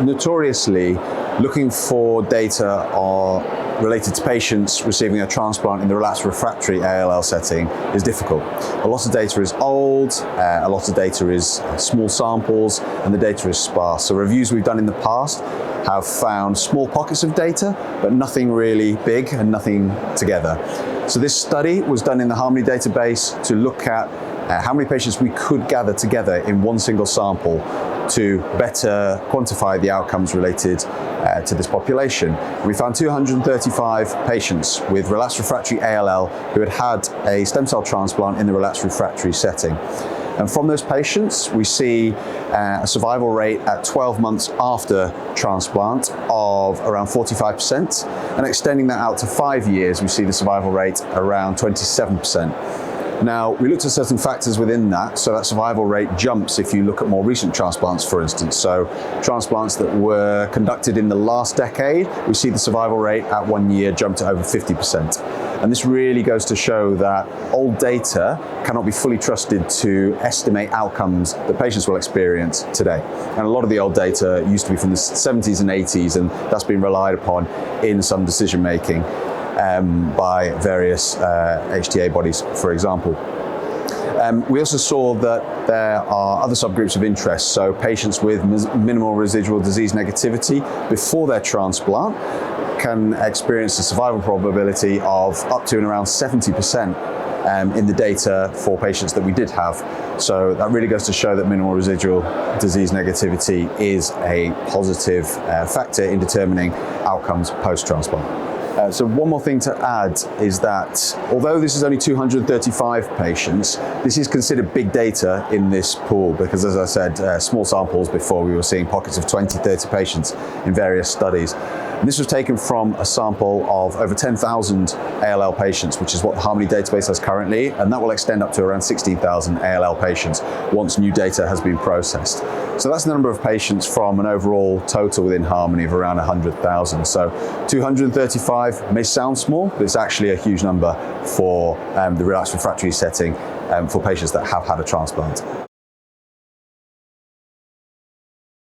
Notoriously, looking for data related to patients receiving a transplant in the relapsed refractory ALL setting is difficult. A lot of data is old, a lot of data is small samples, and the data is sparse. So reviews we've done in the past have found small pockets of data, but nothing really big and nothing together. So this study was done in the Harmony database to look at how many patients we could gather together in one single sample to better quantify the outcomes related to this population. We found 235 patients with relapsed refractory ALL who had had a stem cell transplant in the relapsed refractory setting. And from those patients, we see a survival rate at 12 months after transplant of around 45%. And extending that out to 5 years, we see the survival rate around 27%. Now, we looked at certain factors within that, so that survival rate jumps if you look at more recent transplants, for instance. So transplants that were conducted in the last decade, we see the survival rate at 1 year jump to over 50%. And this really goes to show that old data cannot be fully trusted to estimate outcomes that patients will experience today. And a lot of the old data used to be from the 70s and 80s, and that's been relied upon in some decision making by various HTA bodies, for example. We also saw that there are other subgroups of interest, so patients with minimal residual disease negativity before their transplant can experience a survival probability of up to and around 70% in the data for patients that we did have. So that really goes to show that minimal residual disease negativity is a positive factor in determining outcomes post-transplant. So one more thing to add is that although this is only 235 patients, this is considered big data in this pool because, as I said, small samples before, we were seeing pockets of 20, 30 patients in various studies. And this was taken from a sample of over 10,000 ALL patients, which is what the Harmony database has currently, and that will extend up to around 16,000 ALL patients once new data has been processed. So that's the number of patients from an overall total within Harmony of around 100,000. So 235 may sound small, but it's actually a huge number for the relapsed refractory setting for patients that have had a transplant.